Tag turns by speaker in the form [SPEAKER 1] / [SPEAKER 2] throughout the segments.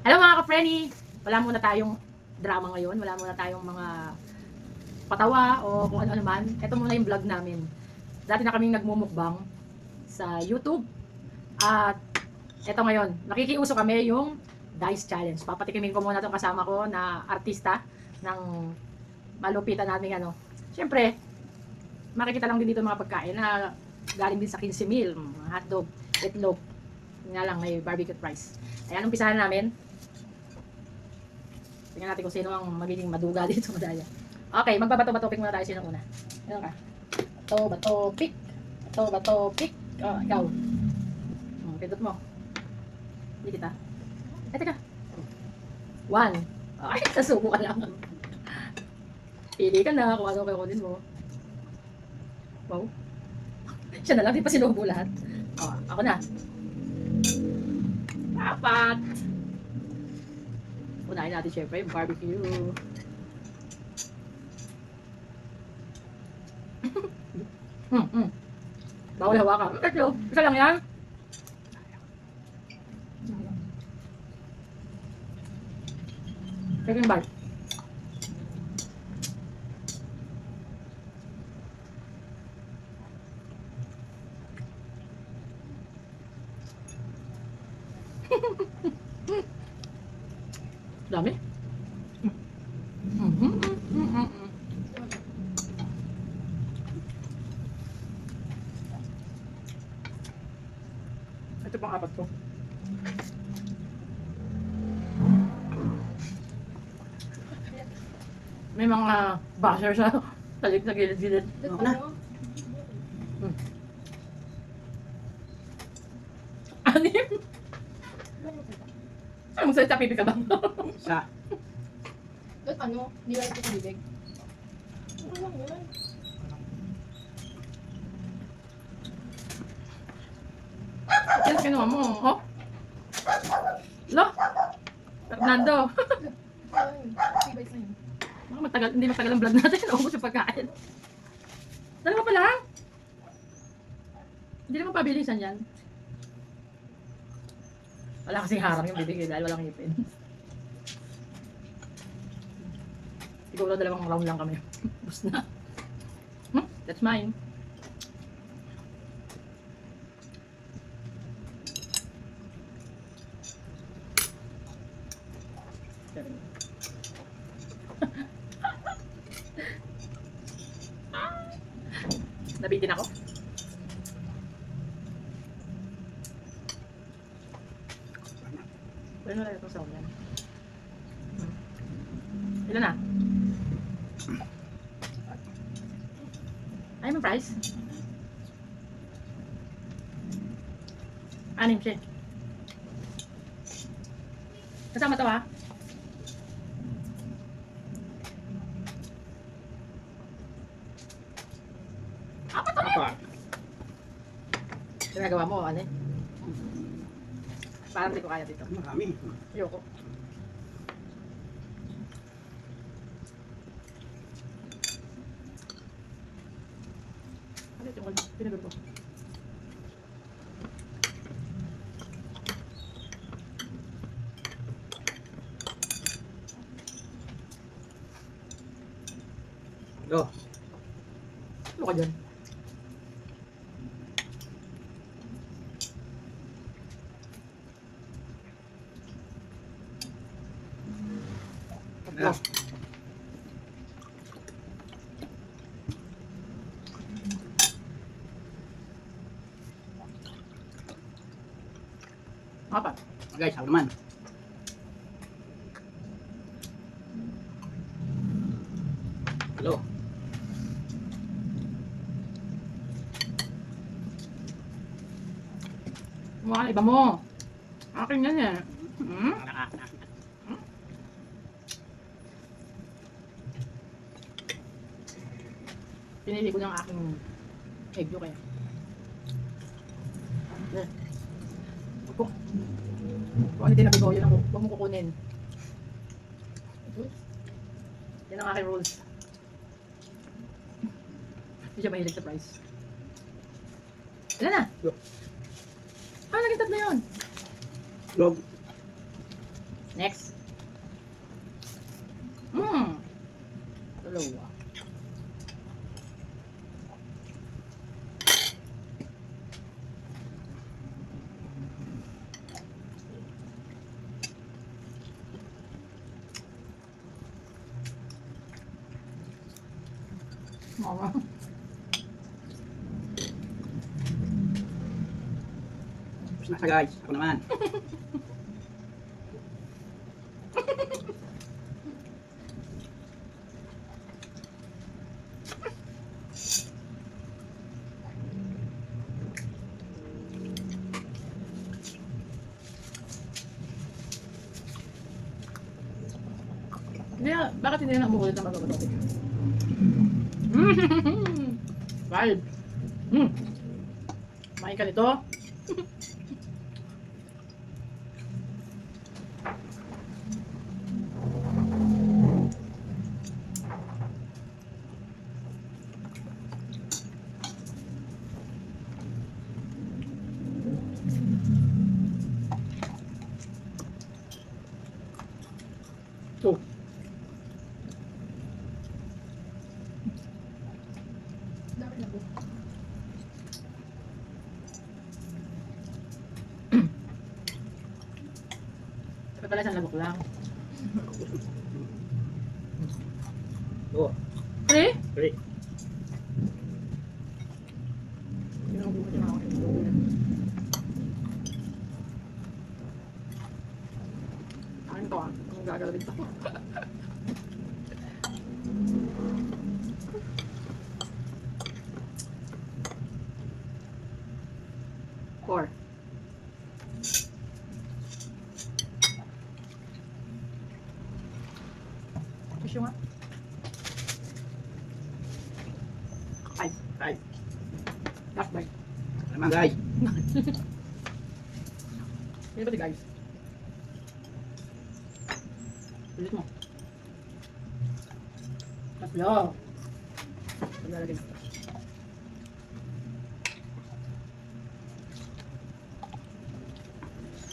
[SPEAKER 1] Hello mga ka-Frenny! Wala muna tayong drama ngayon. Wala muna tayong mga patawa o kung ano-ano man. Ito muna yung vlog namin. Dati na kaming nagmumukbang sa YouTube. At ito ngayon, nakikiuso kami yung Dice Challenge. Papatikimin ko muna itong kasama ko na artista ng malupitan namin ano. Siyempre, makikita lang din dito mga pagkain na galing din sa 15 meal. Hotdog, itlog. Yun nga lang, may barbecue fries. Ayan, umpisahan namin. Tingnan natin kung sino ang magiging maduga dito madaya. Okay, magbabato-bato-pick muna tayo. Sino una? Ano ka? Bato-bato-pick. Bato-bato-pick. Oh, ikaw. Pindot mo. Hindi kita. Teka. 1. Okay, sasubo ka lang. Pili ka na kung ano kukunin mo. Wow. Siya na lang, di pa sinubo lahat. Oh, ako na. 4. Unahin natin syempre yung barbecue. Bawal hawakan. Tatlo. Isa lang yan. Second bite. Dami. Ito pang 4 ko. May mga basher sa talig na gilid-gilid.
[SPEAKER 2] Ako na.
[SPEAKER 1] Anim? Ay, magsalita pipi ka ba?
[SPEAKER 2] Sa.
[SPEAKER 3] Doon ano, nilalagay ko sa bibig. Ano lang yun?
[SPEAKER 1] Yan, kinuha mo. Oh? Lo? Fernando.
[SPEAKER 3] Ayun, tibay sa yun.
[SPEAKER 1] Baka matagal, hindi matagal ang vlog natin. Naubos yung pagkain. Dalawa pa lang? Hindi naman pabilisan yan. Wala kasing harang yung bibig dahil walang ngipin. Siguro 2 round lang kami. Bus na. That's mine. Nabitin ako. Pwede na rin itong sound yan. Ilan na? Ay, may price? 6 siya. Kasama to ha? Apat ulit! Ginagawa mo, ano eh? Parang hindi ko kaya dito.
[SPEAKER 2] Marami.
[SPEAKER 1] Ayoko. Ano yung pinagod ko?
[SPEAKER 2] Go.
[SPEAKER 1] Ano ka dyan?
[SPEAKER 2] Na.
[SPEAKER 1] Apat.
[SPEAKER 2] Guys, ako naman. Hello.
[SPEAKER 1] Mukha iba mo. Akin yan eh. Pinili ko ng aking egg yolk kaya. Kung ano din nabigo, yun ang huwag mo kukunin. Yan ang aking rules. Hindi siya mahilig sa price. Ilan na?
[SPEAKER 2] Yo.
[SPEAKER 1] Ah, naging 3 yun.
[SPEAKER 2] Log.
[SPEAKER 1] Next. Dalawa. Mama.
[SPEAKER 2] Tapos na siya guys. Ako naman.
[SPEAKER 1] Hindi, bakit hindi na umuulit na mag-automatic? Five. Kumain ka nito. Two.
[SPEAKER 3] Dapat na po.
[SPEAKER 1] Dapat pala isang lagok lang.
[SPEAKER 2] Oo.
[SPEAKER 1] Three?
[SPEAKER 2] 3.
[SPEAKER 1] Akin to ah. Ang gagalawin to. Four. Tissue nga. Five.
[SPEAKER 2] 5.
[SPEAKER 1] Last bite.
[SPEAKER 2] Ako naman guys.
[SPEAKER 1] Hindi ba di guys? Ulit mo. Tatlo. Paglalagay.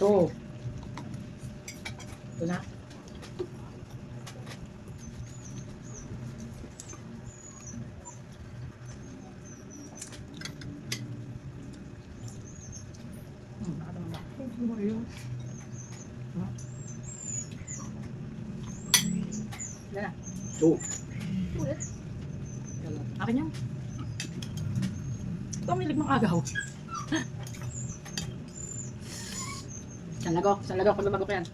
[SPEAKER 1] Ito. Ito na. Nakatama ba? Ano ba yun? Ilan na?
[SPEAKER 2] 2.
[SPEAKER 3] Ulit.
[SPEAKER 1] Akin yan. Ito ang milig mong agaw. Isang lagok. Isang lagok. Pag lumagok yan.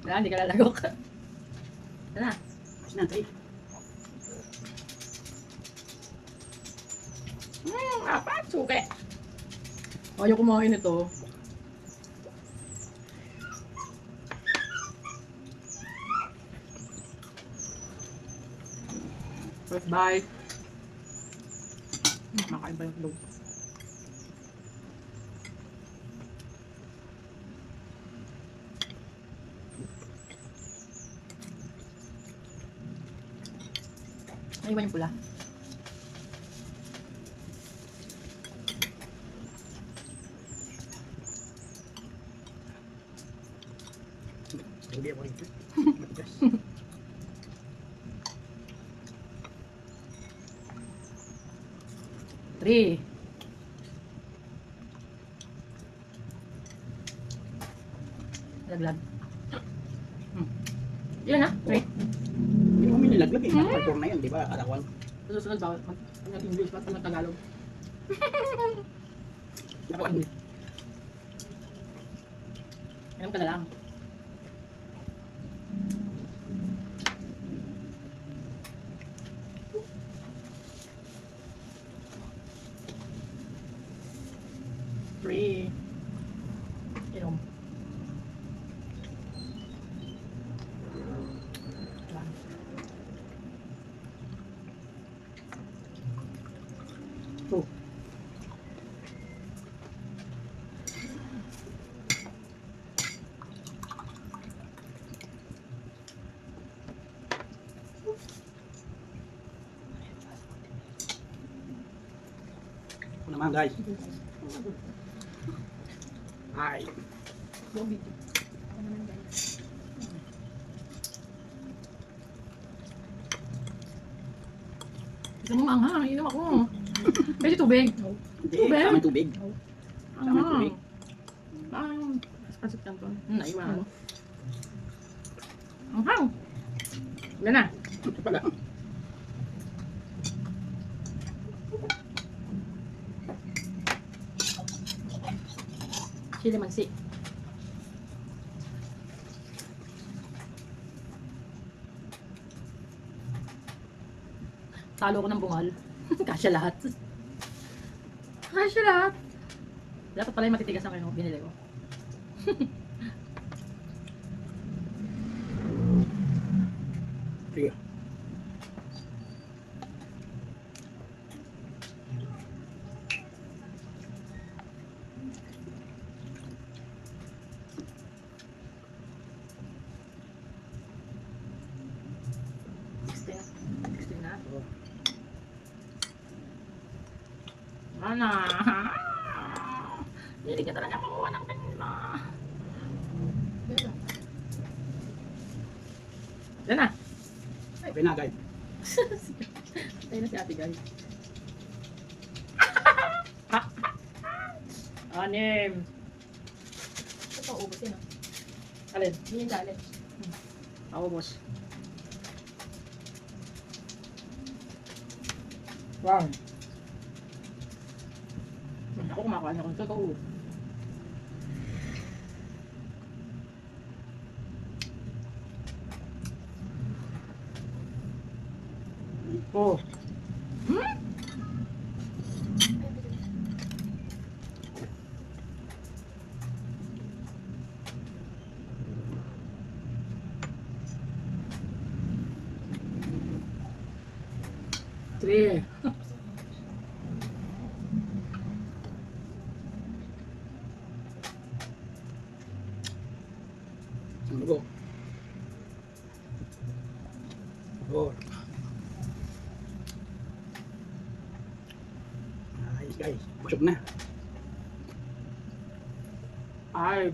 [SPEAKER 1] Wala, hindi ka lalagok. Ito na.
[SPEAKER 2] Tapos na 3.
[SPEAKER 1] Apat. Suke. Ayaw kumain ito. First bite. Makain pa yung tulog. Naiwan yung pula.
[SPEAKER 2] Hindi ako rito. Matigas.
[SPEAKER 1] Three. Laglag. Ilan na? Three.
[SPEAKER 2] Hindi mo kami nilaglag eh. Pag-4 na yun, di ba? Arawan.
[SPEAKER 1] Susunod ba? Mag-English pa? Mag-Tagalog?
[SPEAKER 2] Dapat hindi.
[SPEAKER 1] Inom ka na lang. Three. Inom. One. Two.
[SPEAKER 2] Ako naman guys. Ay.
[SPEAKER 1] Yung video.
[SPEAKER 3] Ako naman guys.
[SPEAKER 1] Gusto mo manghang, inom ako. Pwede tubig.
[SPEAKER 2] Hindi,
[SPEAKER 1] Tubig.
[SPEAKER 2] tama yung tubig. Tama yung tubig.
[SPEAKER 1] Pansip canton. Naiwan. Anghang. Yan na.
[SPEAKER 2] Ito pala.
[SPEAKER 1] Chili mansi. Talo ko ng bungal. Kasya lahat. Kasya lahat. Dapat pala yung matitigas ang ano, binili ko.
[SPEAKER 2] Sige.
[SPEAKER 1] Gusto na.
[SPEAKER 2] Oo.
[SPEAKER 1] Ana. Hindi ka talaga makuha ng kanila.
[SPEAKER 3] Gano'n.
[SPEAKER 1] Yan na.
[SPEAKER 2] Okay na, guys.
[SPEAKER 1] Tayo na si ate guys. Anim.
[SPEAKER 3] Ito, ubos yun. Ah.
[SPEAKER 1] Alin?
[SPEAKER 3] Hindi yung galit.
[SPEAKER 1] Ako boss. Wow. Ako kumakain ako. Totoo. Oh. Hmm? Three.
[SPEAKER 2] Go. Four. Ayos, guys. Busog na.
[SPEAKER 1] Five.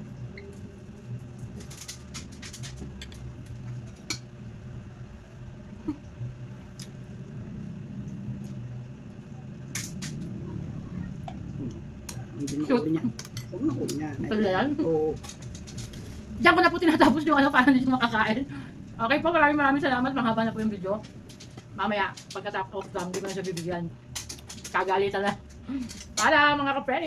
[SPEAKER 2] Hindi mo huli niya. Huwag na huli niya.
[SPEAKER 1] Ito na yan.
[SPEAKER 2] Oo.
[SPEAKER 1] Diyan ko na po tinatapos yung ano para hindi makakain. Okay po, maraming salamat. Mahaba na po yung video. Mamaya, pagkatapos lang, hindi ko na siya bibigyan. Kagalitan na. Para mga kapre!